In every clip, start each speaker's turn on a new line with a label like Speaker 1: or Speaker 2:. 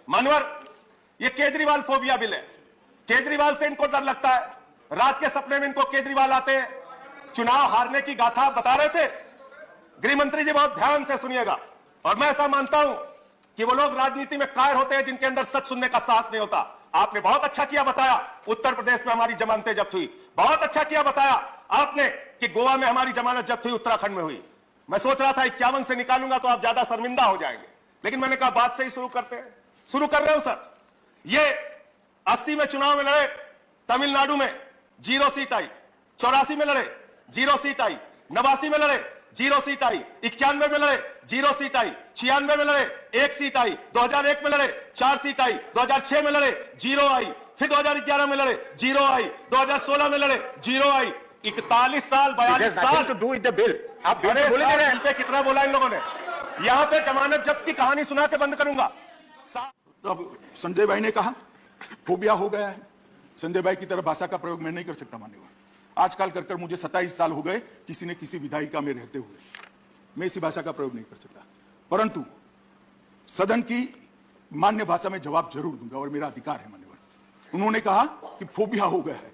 Speaker 1: मानवर, ये Kejriwal phobia bill है। केजरीवाल से इनको डर लगता है। रात के सपने में इनको केजरीवाल आते हैं। चुनाव हारने की गाथा बता रहे थे। गृह मंत्री जी बहुत ध्यान से सुनिएगा। और मैं ऐसा मानता हूं कि वो लोग राजनीति में कायर होते हैं जिनके अंदर सच सुनने का साहस नहीं होता। आपने बहुत अच्छा किया बताया उत्तर प्रदेश में हमारी जमानतें जब्त हुई। बहुत अच्छा किया बताया आपने कि गोवा में हमारी जमानत जब्त हुई, उत्तराखंड में हुई। मैं सोच रहा था 51 से निकालूंगा तो आप ज्यादा शर्मिंदा हो जाएंगे, लेकिन मैंने कहा बात से ही शुरू करते हैं। शुरू कर रहे हो सर। ये 80 में चुनाव में लड़े, तमिलनाडु में 0 सीट आई। 84 में लड़े, 0 सीट आई। 89 में लड़े, 0 सीट आई। 91 में लड़े, 0 सीट आई। 96 में लड़े, 1 सीट आई। 2001 में लड़े, 4 सीट आई। 2006 में लड़े, 0 आई। फिर 2011 में लड़े, 0 आई। 2016 में लड़े, 0 आई। 41 साल, 42 साल
Speaker 2: to do with the bill. आप
Speaker 1: अरे इन पे कितना बोला इन लोगों ने। यहां पे जमानत जब्त की कहानी सुना के बंद करूंगा।
Speaker 3: तो अब संजय भाई ने कहा फोबिया हो गया है। संजय भाई की तरह भाषा का प्रयोग मैं नहीं कर सकता मान्यवर। आजकल कर मुझे 27 साल हो गए किसी ने किसी विधायिका में रहते हुए। मैं इसी भाषा का प्रयोग नहीं कर सकता, परंतु सदन की मान्य भाषा में जवाब जरूर दूंगा और मेरा अधिकार है मान्यवर। उन्होंने कहा कि फोबिया हो गया है।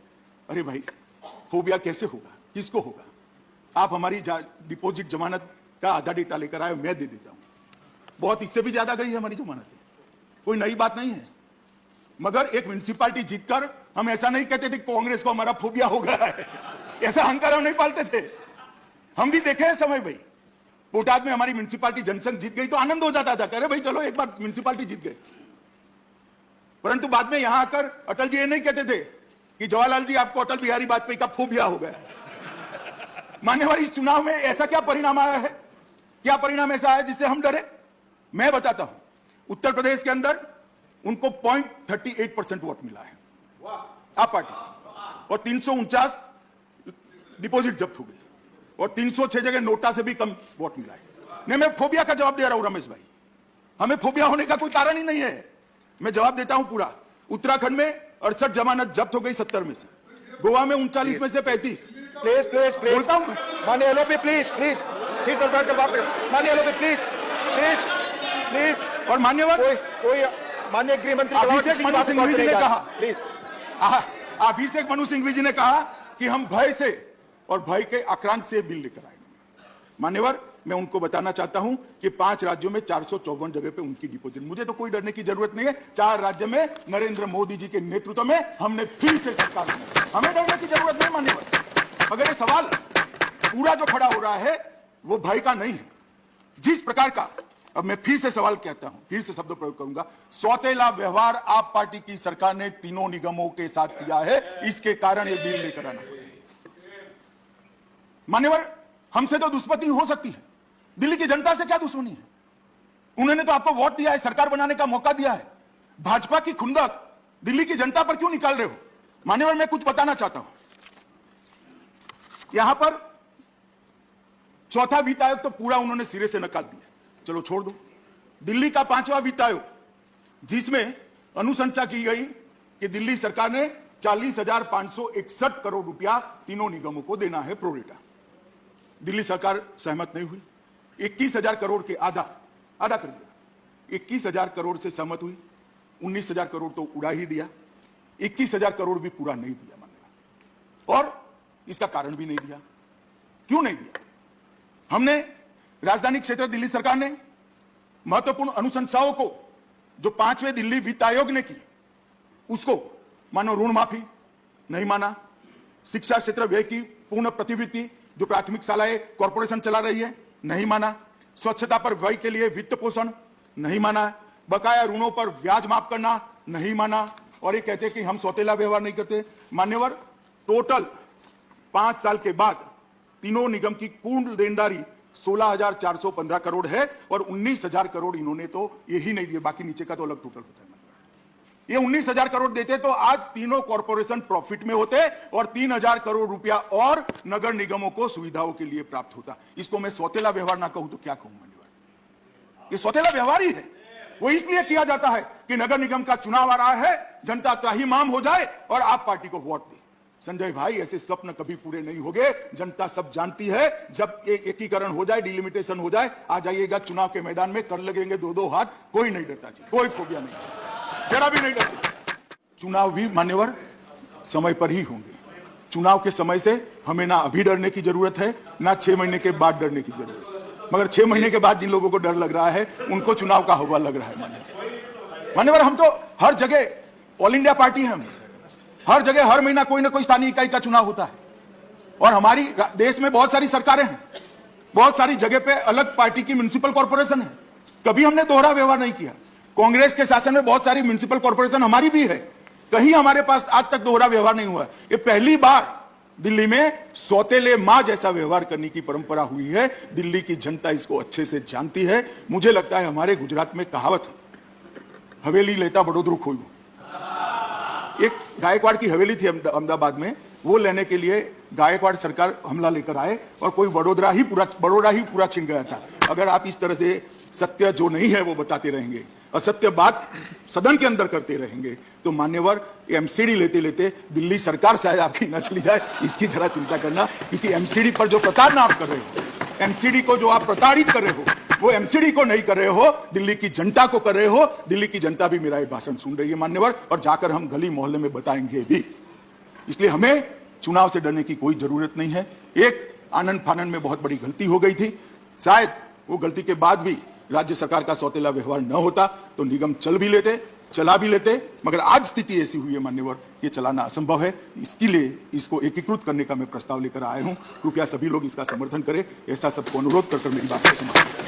Speaker 3: अरे भाई, फोबिया कैसे होगा, किसको होगा? आप हमारी डिपॉजिट जमानत का आधा डेटा लेकर आए, मैं दे देता हूं। बहुत इससे भी ज्यादा गई है हमारी जमानत, कोई नई बात नहीं है। मगर एक म्युनिसिपालिटी जीतकर हम ऐसा नहीं कहते थे कांग्रेस को हमारा फोबिया हो गया है। ऐसा अहंकार हम नहीं पालते थे। हम भी देखे हैं समय भाई, बोटाद में हमारी म्युनिसिपालिटी जनसंघ जीत गई तो आनंद हो जाता था, कह रहे भाई चलो एक बार म्युनिसिपालिटी जीत गए। परंतु बाद में यहां आकर अटल जी ये नहीं कहते थे कि जवाहरलाल जी आपको अटल बिहारी वाजपेयी का फोबिया हो गया। मान्यवर, इस चुनाव में ऐसा क्या परिणाम आया है, क्या परिणाम ऐसा आया जिससे हम डरे? मैं बताता हूं। उत्तर प्रदेश के अंदर उनको 0.38% वोट मिला है आप पार्टी, और 349 डिपॉजिट जब्त हो गई, और 306 जगह नोटा से भी कम वोट मिला है। नहीं, मैं फोबिया का जवाब दे रहा हूं रमेश भाई। हमें फोबिया होने का कोई कारण ही नहीं है। मैं जवाब देता हूं पूरा। उत्तराखंड में 68 जमानत जब्त हो गई 70 में से, गोवा में 39 में से 35।
Speaker 2: प्लीज प्लीज प्लीज
Speaker 3: बोलता हूं
Speaker 2: माननीय एलओपी, प्लीज प्लीज सीट पर बैठकर बात करें। माननीय एलओपी प्लीज प्लीज प्लीज।
Speaker 3: और मान्यवर,
Speaker 2: कोई माननीय गृह मंत्री
Speaker 3: अभिषेक मनु सिंघवी जी ने कहा,
Speaker 2: प्लीज
Speaker 3: अभिषेक मनु सिंघवी जी ने कहा कि हम भय से और भय के आक्रांत से बिल लेकर आएंगे। मान्यवर, मैं उनको बताना चाहता हूं कि 5 राज्यों में 454 जगह पे उनकी डिपॉजिट। मुझे तो कोई डरने की जरूरत नहीं है। 4 राज्य में नरेंद्र मोदी जी के नेतृत्व में हमने फिर से सरकार बनाई, हमें डरने की जरूरत नहीं मान्यवर। मगर ये सवाल पूरा जो खड़ा हो रहा है वो भय का नहीं है। जिस प्रकार का, अब मैं फिर से सवाल कहता हूं, फिर से शब्द प्रयोग करूंगा, सौतेला व्यवहार आप पार्टी की सरकार ने तीनों निगमों के साथ किया है, इसके कारण ये बिल लेकर आना पड़ा। मान्यवर, हमसे तो दुश्मनी हो सकती है, दिल्ली की जनता से क्या दुश्मनी है? उन्होंने तो आपको वोट दिया है, सरकार बनाने का मौका दिया है। भाजपा की खुंदक दिल्ली की जनता पर क्यों निकाल रहे हो? मान्यवर, मैं कुछ बताना चाहता हूं। यहां पर चौथा वित्त आयोग तो पूरा उन्होंने सिरे से नकार दिया, चलो छोड़ दो। दिल्ली का 5वां वित्त आयोग, जिसमें अनुशंसा की गई कि दिल्ली सरकार ने 40,561 करोड़ रुपया तीनों निगमों को देना है प्रोरेटा। दिल्ली सरकार सहमत नहीं हुई। 21,000 करोड़ के आधा कर दिया। 21,000 करोड़ से सहमत हुई, 19,000 करोड़ तो उड़ा ही दिया। 21,000 करोड़ भी पूरा नहीं दिया मान्यवर, और इसका कारण भी नहीं दिया। क्यों नहीं दिया? हमने राजधानी क्षेत्र दिल्ली सरकार ने महत्वपूर्ण अनुशंसाओं को जो 5वें दिल्ली वित्त आयोग ने की, उसको मानो ऋण माफी नहीं माना, शिक्षा क्षेत्र व्यय की पूर्ण प्रतिविधि जो प्राथमिक शालाएं कॉर्पोरेशन चला रही है नहीं माना, स्वच्छता पर व्यय के लिए वित्त पोषण नहीं माना, बकाया ऋणों पर ब्याज माफ करना नहीं माना, और ये कहते कि हम सौतेला व्यवहार नहीं करते। मान्यवर, टोटल 5 साल के बाद तीनों निगम की कुल देनदारी 16,415 करोड़ है, और 19,000 करोड़ इन्होंने तो यही नहीं दिए, बाकी नीचे का तो अलग टोटल होता है। ये 19,000 करोड़ देते तो आज तीनों कॉर्पोरेशन प्रॉफिट में होते, और 3,000 करोड़ रुपया और नगर निगमों को सुविधाओं के लिए प्राप्त होता। इसको मैं सौतेला व्यवहार ना कहूं तो क्या कहूं मान्यवर? ये सौतेला व्यवहार ही है। वो इसलिए किया जाता है कि नगर निगम का चुनाव आ रहा है, जनता त्राहिमाम हो जाए और आप पार्टी को वोट दे। संजय भाई, ऐसे स्वप्न कभी पूरे नहीं होंगे। जनता सब जानती है, जब एकीकरण हो जाए, डिलिमिटेशन हो जाए, आ जाइएगा चुनाव के मैदान में, कर लगेंगे 2-2 हाथ, कोई नहीं डरता जी, कोई फोबिया नहीं। जरा भी नहीं डरते। चुनाव भी मान्यवर समय पर ही होंगे। चुनाव के समय से हमें ना अभी डरने की जरूरत है, ना 6 महीने के बाद डरने की जरूरत है। मगर 6 महीने के बाद जिन लोगों को डर लग रहा है, उनको चुनाव का हवा लग रहा है। मान्यवर हम तो हर जगह ऑल इंडिया पार्टी है, हम हर जगह हर महीना कोई ना कोई स्थानीय इकाई का चुनाव होता है। और हमारी देश में बहुत सारी सरकारें हैं, बहुत सारी जगह पे अलग पार्टी की म्युनिसिपल कॉर्पोरेशन है। कभी हमने दोहरा व्यवहार नहीं किया। कांग्रेस के शासन में बहुत सारी म्युनिसिपल कॉर्पोरेशन हमारी भी है, कहीं हमारे पास आज तक दोहरा व्यवहार नहीं हुआ। ये पहली बार दिल्ली में सौतेले मां जैसा व्यवहार करने की परंपरा हुई है। दिल्ली की जनता इसको अच्छे से जानती है। मुझे लगता है हमारे गुजरात में कहावत है, हवेली लेता बड़ोदरू खोलू। एक गायकवाड़ की हवेली थी अहमदाबाद में, वो लेने के लिए गायकवाड़ सरकार हमला लेकर आए और कोई बड़ोदरा ही पूरा छिन गया था। अगर आप इस तरह से सत्य जो नहीं है वो बताते रहेंगे, असत्य बात सदन के अंदर करते रहेंगे, तो मान्यवर एमसीडी लेते लेते दिल्ली सरकार शायद आपकी न चली जाए, इसकी जरा चिंता करना। क्योंकि एमसीडी पर जो प्रताड़ना आप कर रहे हो, एमसीडी को जो आप प्रताड़ित कर रहे हो, वो एमसीडी को नहीं कर रहे हो, दिल्ली की जनता को कर रहे हो। दिल्ली की जनता भी मेरा ये भाषण सुन रही है मान्यवर, और जाकर हम गली मोहल्ले में बताएंगे भी। इसलिए हमें चुनाव से डरने की कोई जरूरत नहीं है। एक आनंद फानंद में बहुत बड़ी गलती हो गई थी, शायद वो गलती के बाद भी राज्य सरकार का सौतेला व्यवहार न होता तो निगम चला भी लेते, मगर आज स्थिति ऐसी हुई है मान्यवर, ये चलाना असंभव है। इसके लिए इसको एकीकृत करने का मैं प्रस्ताव लेकर आया हूं। कृपया सभी लोग इसका समर्थन करें, ऐसा सबको अनुरोध कर मेरी बात को समाप्त करें।